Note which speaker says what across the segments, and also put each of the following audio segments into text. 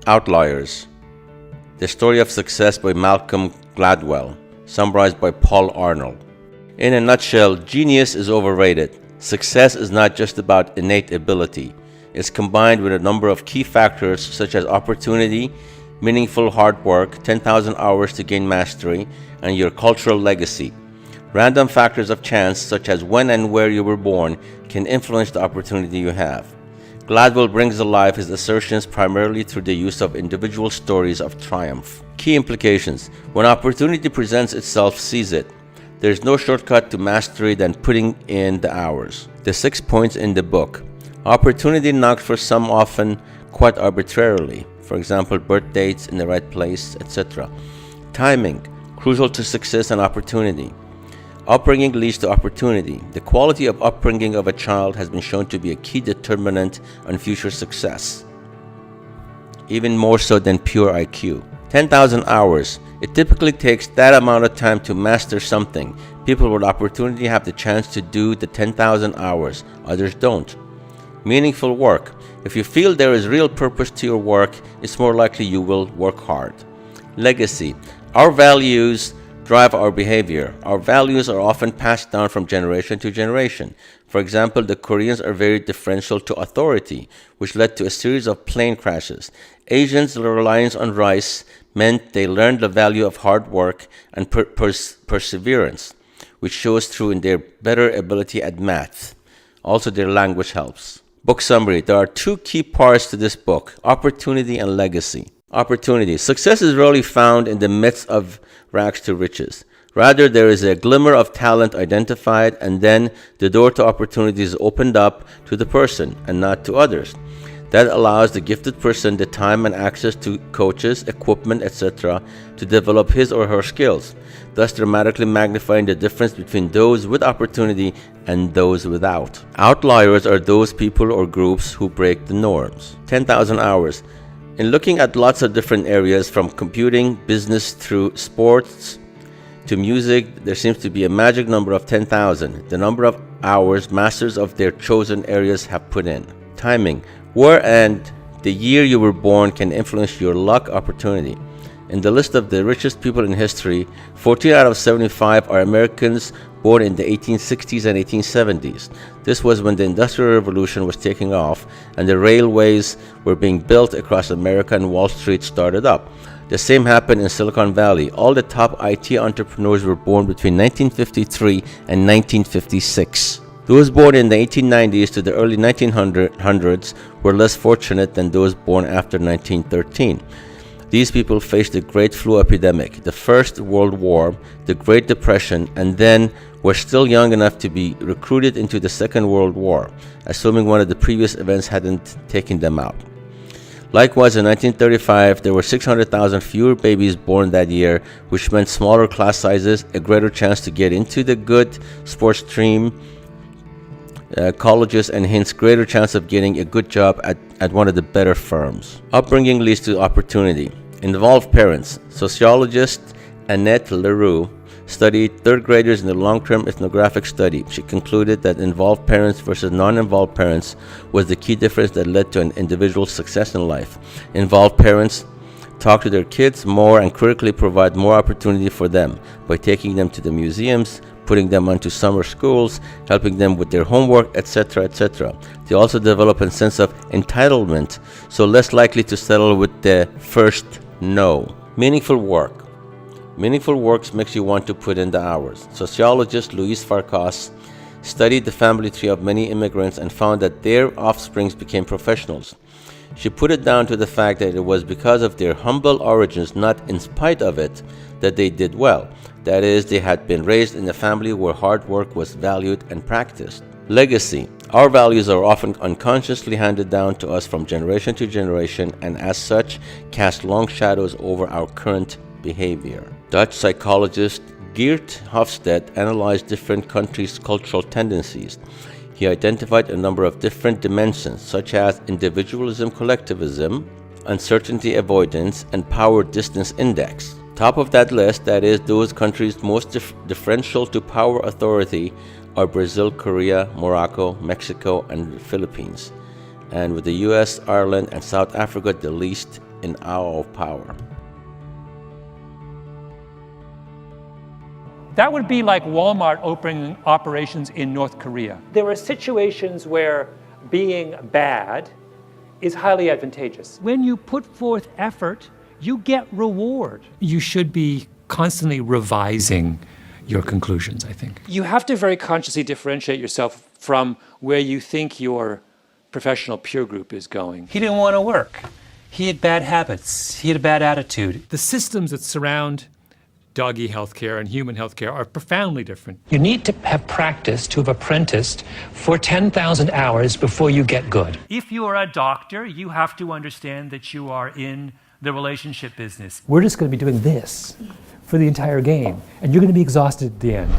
Speaker 1: Outliers. The Story of Success by Malcolm Gladwell, summarized by Paul Arnold. In a nutshell, genius is overrated. Success is not just about innate ability. It's combined with a number of key factors such as opportunity, meaningful hard work, 10,000 hours to gain mastery, and your cultural legacy. Random factors of chance, such as when and where you were born, can influence the opportunity you have. Gladwell brings alive his assertions primarily through the use of individual stories of triumph. Key implications. When opportunity presents itself, seize it. There is no shortcut to mastery than putting in the hours. The 6 points in the book. Opportunity knocks for some, often quite arbitrarily. For example, birth dates in the right place, etc. Timing, crucial to success and opportunity. Upbringing leads to opportunity. The quality of upbringing of a child has been shown to be a key determinant on future success, even more so than pure IQ. 10,000 hours. It typically takes that amount of time to master something. People with opportunity have the chance to do the 10,000 hours. Others don't. Meaningful work. If you feel there is real purpose to your work, it's more likely you will work hard. Legacy. Our values drive our behavior. Our values are often passed down from generation to generation. For example, the Koreans are very deferential to authority, which led to a series of plane crashes. Asians' reliance on rice meant they learned the value of hard work and perseverance, which shows through in their better ability at math. Also, their language helps. Book summary. There are two key parts to this book: opportunity and legacy. Opportunity. Success is rarely found in the midst of rags to riches. Rather, there is a glimmer of talent identified, and then the door to opportunity is opened up to the person and not to others. That allows the gifted person the time and access to coaches, equipment, etc. to develop his or her skills, thus dramatically magnifying the difference between those with opportunity and those without. Outliers are those people or groups who break the norms. 10,000 hours. In looking at lots of different areas, from computing, business, through sports to music, there seems to be a magic number of 10,000, the number of hours masters of their chosen areas have put in. Timing. Where and the year you were born can influence your luck opportunity. In the list of the richest people in history, 14 out of 75 are Americans born in the 1860s and 1870s. This was when the Industrial Revolution was taking off and the railways were being built across America and Wall Street started up. The same happened in Silicon Valley. All the top IT entrepreneurs were born between 1953 and 1956. Those born in the 1890s to the early 1900s were less fortunate than those born after 1913. These people faced the Great Flu Epidemic, the First World War, the Great Depression, and then were still young enough to be recruited into the Second World War, assuming one of the previous events hadn't taken them out. Likewise, in 1935, there were 600,000 fewer babies born that year, which meant smaller class sizes, a greater chance to get into the good sports stream, colleges, and hence greater chance of getting a good job at one of the better firms. Upbringing leads to opportunity. Involved parents. Sociologist Annette Leroux studied third graders in a long-term ethnographic study. She concluded that involved parents versus non-involved parents was the key difference that led to an individual's success in life. Involved parents talk to their kids more and critically provide more opportunity for them by taking them to the museums, putting them onto summer schools, helping them with their homework, etc., etc. They also develop a sense of entitlement, so less likely to settle with the first no. Meaningful work. Meaningful work makes you want to put in the hours. Sociologist Louise Farkas studied the family tree of many immigrants and found that their offspring became professionals. She put it down to the fact that it was because of their humble origins, not in spite of it, that they did well. That is, they had been raised in a family where hard work was valued and practiced. Legacy. Our values are often unconsciously handed down to us from generation to generation, and as such, cast long shadows over our current behavior. Dutch psychologist Geert Hofstede analyzed different countries' cultural tendencies. He identified a number of different dimensions, such as individualism, collectivism, uncertainty avoidance, and power distance index. Top of that list, that is, those countries most differential to power authority, are Brazil, Korea, Morocco, Mexico, and the Philippines. And with the US, Ireland, and South Africa the least an hour of power.
Speaker 2: That would be like Walmart opening operations in North Korea. There are situations where being bad is highly advantageous. When you put forth effort, you get reward. You should be constantly revising your conclusions, I think. You have to very consciously differentiate yourself from where you think your professional peer group is going. He didn't want to work. He had bad habits. He had a bad attitude. The systems that surround doggy healthcare and human healthcare are profoundly different. You need to have practice to have apprenticed for 10,000 hours before you get good. If you are a doctor, you have to understand that you are in the relationship business. We're just going to be doing this for the entire game, and you're going to be exhausted at the end.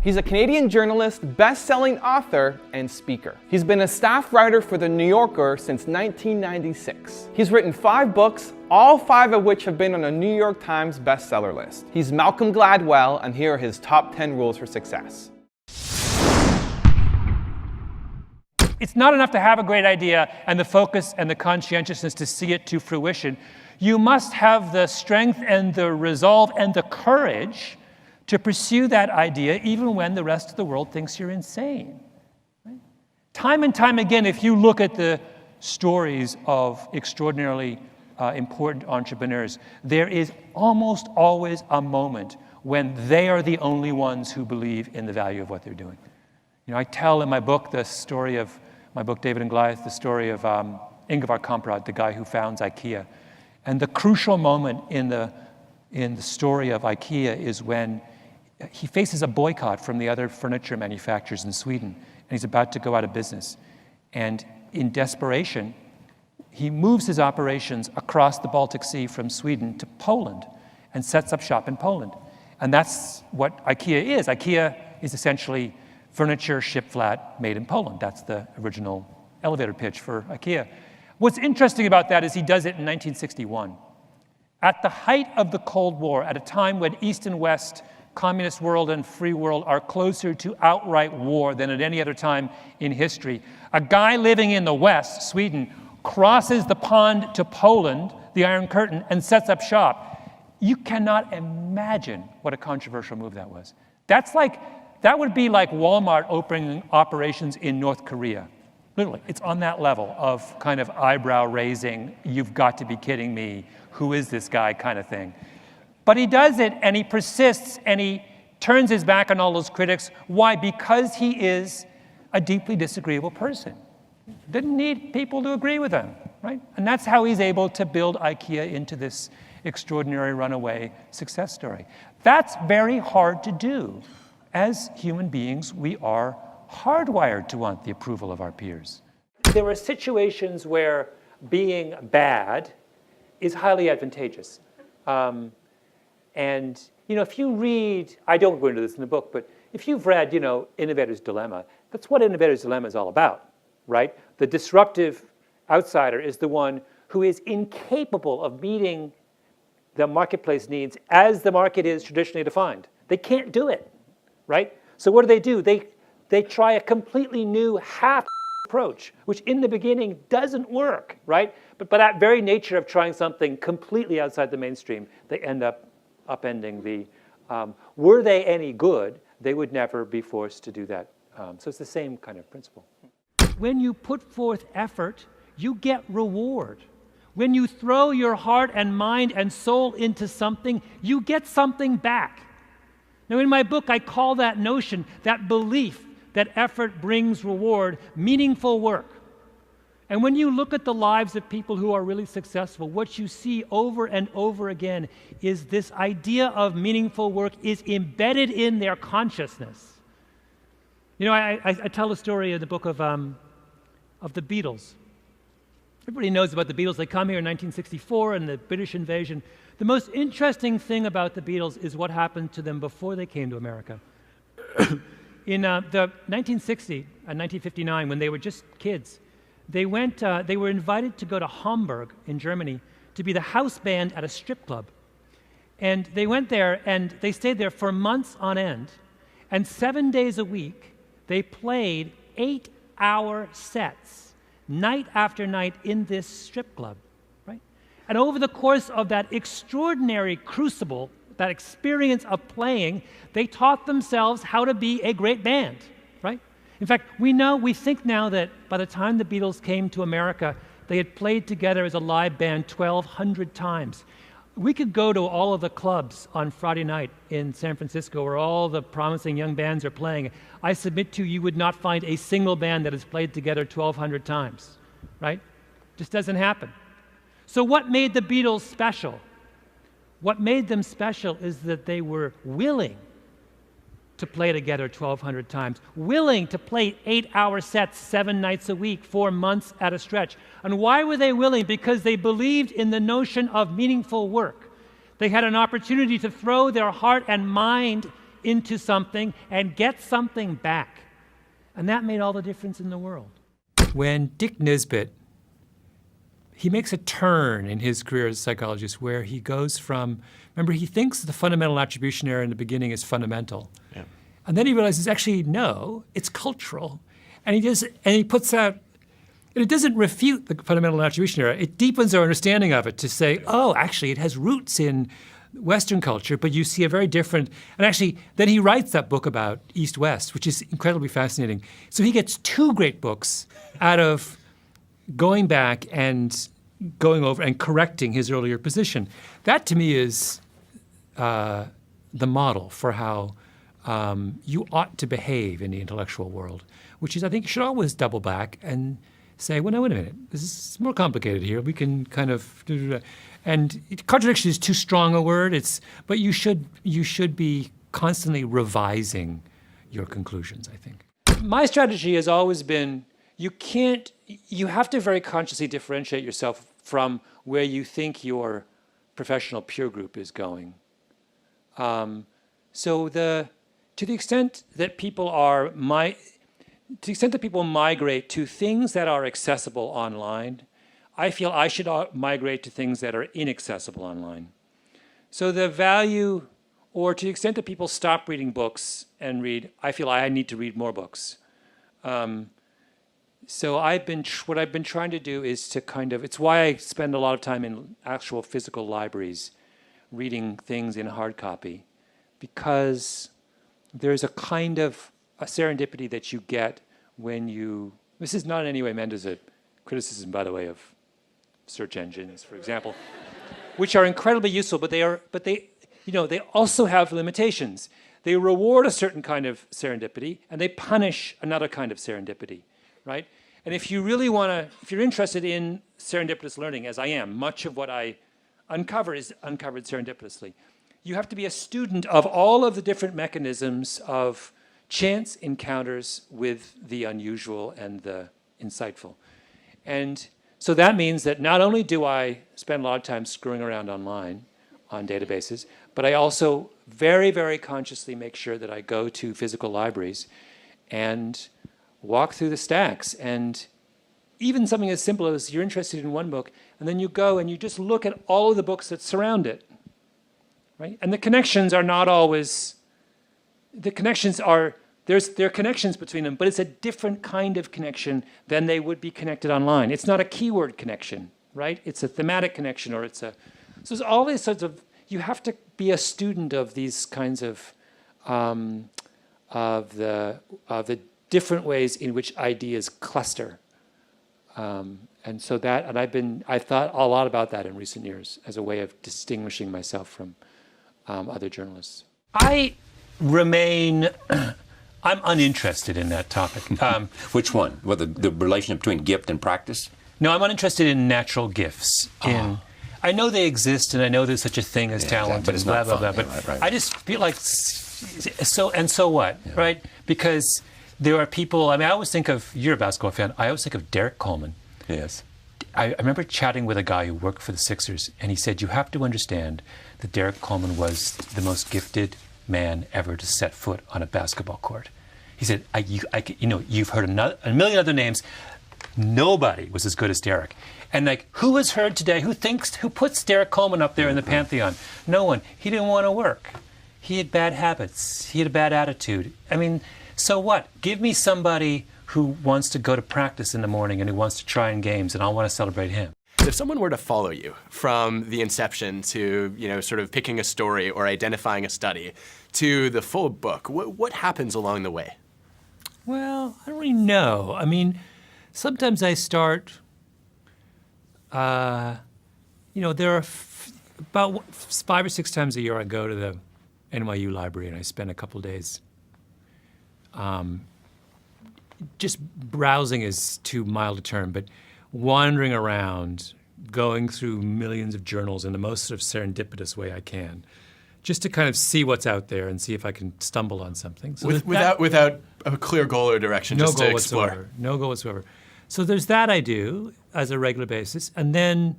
Speaker 3: He's a Canadian journalist, best-selling author, and speaker. He's been a staff writer for The New Yorker since 1996. He's written 5 books, all 5 of which have been on a New York Times bestseller list. He's Malcolm Gladwell, and here are his top 10 rules for success.
Speaker 2: It's not enough to have a great idea and the focus and the conscientiousness to see it to fruition. You must have the strength and the resolve and the courage to pursue that idea even when the rest of the world thinks you're insane. Right? Time and time again, if you look at the stories of extraordinarily important entrepreneurs, there is almost always a moment when they are the only ones who believe in the value of what they're doing. You know, I tell in my book the story of my book, David and Goliath, the story of Ingvar Kamprad, the guy who founds IKEA. And the crucial moment in the story of IKEA is when he faces a boycott from the other furniture manufacturers in Sweden, and he's about to go out of business. And in desperation, he moves his operations across the Baltic Sea from Sweden to Poland and sets up shop in Poland. And that's what IKEA is. IKEA is essentially furniture shipped flat made in Poland. That's the original elevator pitch for IKEA. What's interesting about that is he does it in 1961. At the height of the Cold War, at a time when East and West, communist world and free world are closer to outright war than at any other time in history, a guy living in the West, Sweden, crosses the pond to Poland, the Iron Curtain, and sets up shop. You cannot imagine what a controversial move that was. That would be like Walmart opening operations in North Korea. Literally, it's on that level of kind of eyebrow raising, you've got to be kidding me, who is this guy kind of thing. But he does it, and he persists, and he turns his back on all those critics. Why? Because he is a deeply disagreeable person. Didn't need people to agree with him, right? And that's how he's able to build IKEA into this extraordinary runaway success story. That's very hard to do. As human beings, we are hardwired to want the approval of our peers. There are situations where being bad is highly advantageous. And, you know, if you read, I don't go into this in the book, but if you've read, you know, Innovators Dilemma, that's what Innovators Dilemma is all about, right? The disruptive outsider is the one who is incapable of meeting the marketplace needs as the market is traditionally defined. They can't do it, right? So what do? They try a completely new half approach, which in the beginning doesn't work, right? But by that very nature of trying something completely outside the mainstream, they end up upending the, were they any good, they would never be forced to do that. So it's the same kind of principle. When you put forth effort, you get reward. When you throw your heart and mind and soul into something, you get something back. Now, in my book, I call that notion, that belief that effort brings reward, meaningful work. And when you look at the lives of people who are really successful, what you see over and over again is this idea of meaningful work is embedded in their consciousness. You know, I tell a story in the book of the Beatles. Everybody knows about the Beatles. They come here in 1964 and the British invasion. The most interesting thing about the Beatles is what happened to them before they came to America. In the 1960 and 1959, when they were just kids, they were invited to go to Hamburg in Germany to be the house band at a strip club. And they went there and they stayed there for months on end. And 7 days a week, they played 8-hour sets, night after night in this strip club, right? And over the course of that extraordinary crucible, that experience of playing, they taught themselves how to be a great band, right? In fact, we think now that by the time the Beatles came to America, they had played together as a live band 1,200 times. We could go to all of the clubs on Friday night in San Francisco where all the promising young bands are playing. I submit to you would not find a single band that has played together 1,200 times, right? Just doesn't happen. So what made the Beatles special? What made them special is that they were willing to play together 1,200 times, willing to play 8-hour sets 7 nights a week, 4 months at a stretch. And why were they willing? Because they believed in the notion of meaningful work. They had an opportunity to throw their heart and mind into something and get something back. And that made all the difference in the world. When Dick Nisbet, he makes a turn in his career as a psychologist where he goes from, remember, he thinks the fundamental attribution error in the beginning is fundamental. Yeah. And then he realizes, actually, no, it's cultural. And he puts out, and it doesn't refute the fundamental attribution error. It deepens our understanding of it to say, oh, actually, it has roots in Western culture, but you see a very different, and actually, then he writes that book about East-West, which is incredibly fascinating. So he gets 2 great books out of going back and going over and correcting his earlier position. That, to me, is the model for how you ought to behave in the intellectual world, which is, I think, you should always double back and say, well, no, wait a minute. This is more complicated here. We can kind of and contradiction is too strong a word. But you should be constantly revising your conclusions, I think. My strategy has always been, you have to very consciously differentiate yourself from where you think your professional peer group is going. To the extent that people migrate to things that are accessible online, I feel I should migrate to things that are inaccessible online. So the value, or to the extent that people stop reading books and read, I feel I need to read more books. So what I've been trying to do is to it's why I spend a lot of time in actual physical libraries reading things in hard copy, because there's a kind of a serendipity that you get when this is not in any way meant as a criticism, by the way, of search engines, for example, which are incredibly useful, but they also have limitations. They reward a certain kind of serendipity, and they punish another kind of serendipity, right? And if you're interested in serendipitous learning, as I am, much of what I uncover is uncovered serendipitously. You have to be a student of all of the different mechanisms of chance encounters with the unusual and the insightful. And so that means that not only do I spend a lot of time screwing around online on databases, but I also very, very consciously make sure that I go to physical libraries and walk through the stacks. And even something as simple as you're interested in one book, and then you go and you just look at all of the books that surround it. Right? And the connections are not always, there are connections between them, but it's a different kind of connection than they would be connected online. It's not a keyword connection, right? It's a thematic connection, so there's all these sorts of, you have to be a student of these kinds of the different ways in which ideas cluster. And I've thought a lot about that in recent years as a way of distinguishing myself from other journalists. I'm uninterested in that topic.
Speaker 4: Which one? Well, the relationship between gift and practice?
Speaker 2: No, I'm uninterested in natural gifts. I know they exist, and I know there's such a thing as talent,
Speaker 4: but it's
Speaker 2: blah,
Speaker 4: not
Speaker 2: blah,
Speaker 4: fun.
Speaker 2: blah. But
Speaker 4: Right.
Speaker 2: I just feel like, so what, right? Because there are people, I always think of, you're a basketball fan, I always think of Derek Coleman.
Speaker 4: Yes.
Speaker 2: I remember chatting with a guy who worked for the Sixers, and he said, you have to understand that Derek Coleman was the most gifted man ever to set foot on a basketball court. He said, you've heard a million other names. Nobody was as good as Derek. And who has heard today, who puts Derek Coleman up there in the pantheon? No one. He didn't want to work. He had bad habits. He had a bad attitude. So what? Give me somebody who wants to go to practice in the morning and who wants to try in games, and I want to celebrate him.
Speaker 5: If someone were to follow you from the inception to, sort of picking a story or identifying a study to the full book, what happens along the way?
Speaker 2: Well, I don't really know. I mean, sometimes I start, there are about 5 or 6 times a year I go to the NYU library and I spend a couple days. Just browsing is too mild a term, but wandering around, going through millions of journals in the most sort of serendipitous way I can, just to kind of see what's out there and see if I can stumble on something. So
Speaker 5: without a clear goal or direction, just to explore.
Speaker 2: No goal whatsoever. So there's that I do as a regular basis, and then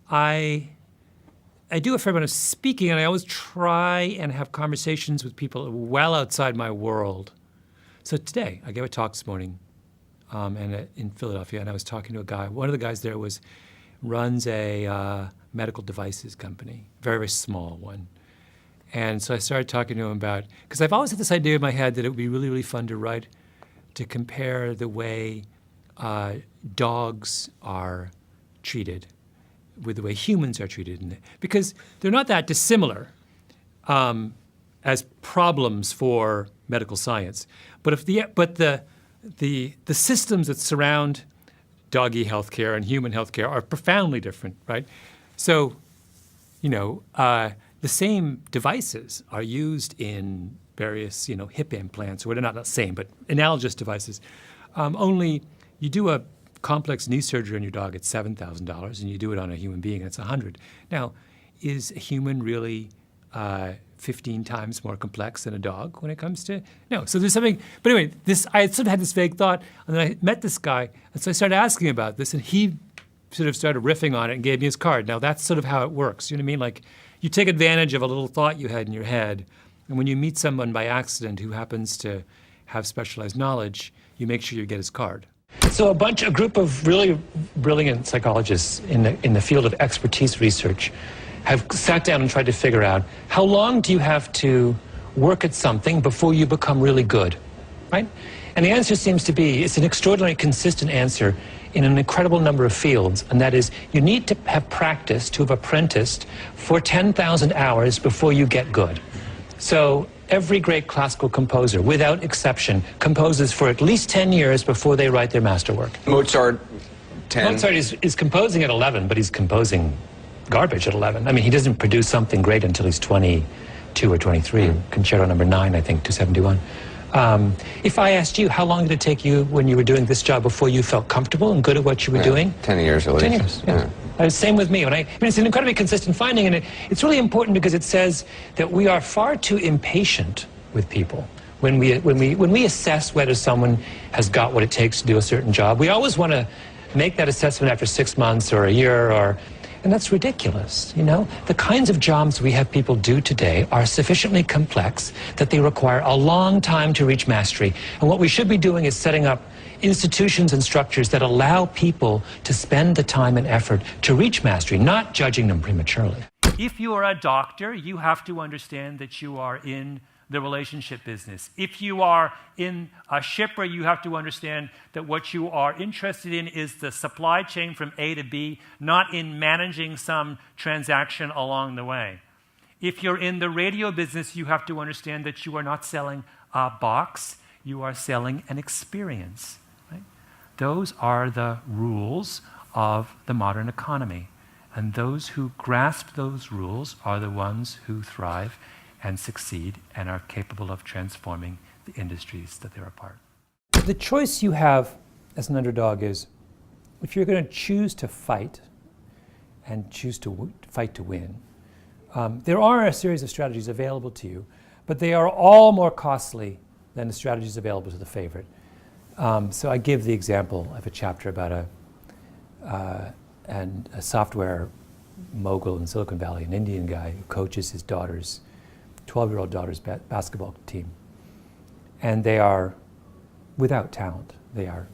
Speaker 2: I do a fair amount of speaking, and I always try and have conversations with people well outside my world. So today, I gave a talk this morning in Philadelphia, and I was talking to a guy. One of the guys there runs a medical devices company, very, very small one. And so I started talking to him about, because I've always had this idea in my head that it would be really, really fun to compare the way dogs are treated with the way humans are treated, because they're not that dissimilar as problems for medical science. But the systems that surround doggy healthcare and human healthcare are profoundly different, right? So, the same devices are used in various, hip implants, or they're not the same, but analogous devices. Only you do a complex knee surgery on your dog, it's $7,000, and you do it on a human being, and it's $100. Now, is a human really 15 times more complex than a dog when it comes to, no. So there's something, but anyway, I sort of had this vague thought, and then I met this guy, and so I started asking about this, and he sort of started riffing on it and gave me his card. Now that's sort of how it works, you know what I mean? Like, you take advantage of a little thought you had in your head, and when you meet someone by accident who happens to have specialized knowledge, you make sure you get his card. So a group of really brilliant psychologists in the field of expertise research have sat down and tried to figure out, how long do you have to work at something before you become really good, right? And the answer seems to be, it's an extraordinarily consistent answer in an incredible number of fields, and that is, you need to have practiced, to have apprenticed for 10,000 hours before you get good. So every great classical composer, without exception, composes for at least 10 years before they write their masterwork.
Speaker 6: Mozart, 10.
Speaker 2: Mozart is composing at 11, but he's composing garbage at 11. I mean, he doesn't produce something great until he's 22 or 23. Concerto number 9, I think, 271. If I asked you, how long did it take you when you were doing this job before you felt comfortable and good at what you were doing?
Speaker 6: 10 years at least.
Speaker 2: 10 years, yeah. Same with me. I mean, it's an incredibly consistent finding, and it's really important because it says that we are far too impatient with people. When we assess whether someone has got what it takes to do a certain job, we always want to make that assessment after 6 months or a year, and that's ridiculous, The kinds of jobs we have people do today are sufficiently complex that they require a long time to reach mastery. And what we should be doing is setting up institutions and structures that allow people to spend the time and effort to reach mastery, not judging them prematurely. If you are a doctor, you have to understand that you are in the relationship business. If you are in a shipper, you have to understand that what you are interested in is the supply chain from A to B, not in managing some transaction along the way. If you're in the radio business, you have to understand that you are not selling a box, you are selling an experience. Right? Those are the rules of the modern economy. And those who grasp those rules are the ones who thrive and succeed and are capable of transforming the industries that they're a part. The choice you have as an underdog is, if you're going to choose to fight and choose to fight to win, there are a series of strategies available to you, but they are all more costly than the strategies available to the favorite. So I give the example of a chapter about a software mogul in Silicon Valley, an Indian guy who coaches his 12-year-old daughter's basketball team. And they are without talent. They are,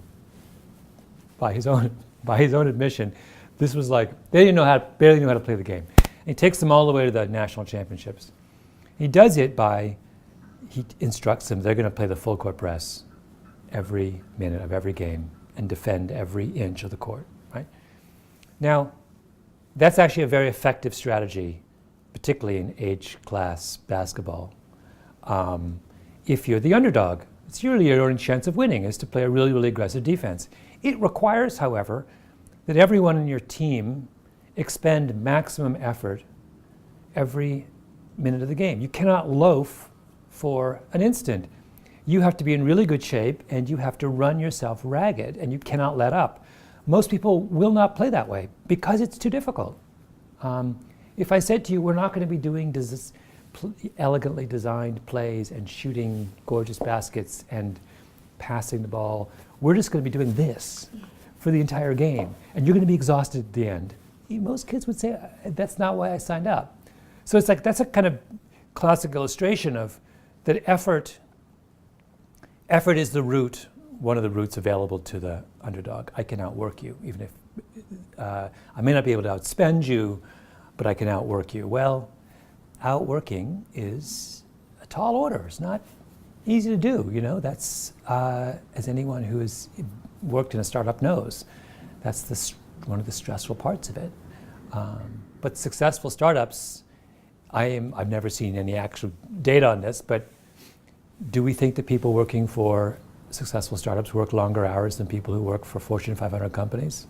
Speaker 2: by his own admission, this was like, barely knew how to play the game. And he takes them all the way to the national championships. He does it he instructs them, they're going to play the full court press every minute of every game and defend every inch of the court, right? Now, that's actually a very effective strategy, particularly in age class basketball. If you're the underdog, it's usually your only chance of winning is to play a really, really aggressive defense. It requires, however, that everyone in your team expend maximum effort every minute of the game. You cannot loaf for an instant. You have to be in really good shape and you have to run yourself ragged and you cannot let up. Most people will not play that way because it's too difficult. If I said to you, we're not going to be doing elegantly designed plays and shooting gorgeous baskets and passing the ball, we're just going to be doing this for the entire game, and you're going to be exhausted at the end. Most kids would say, that's not why I signed up. So it's like, that's a kind of classic illustration of that effort is the route, one of the routes available to the underdog. I can outwork you, even if I may not be able to outspend you, but I can outwork you. Well, outworking is a tall order. It's not easy to do, That's, as anyone who has worked in a startup knows, that's one of the stressful parts of it. But successful startups, I've never seen any actual data on this, but do we think that people working for successful startups work longer hours than people who work for Fortune 500 companies?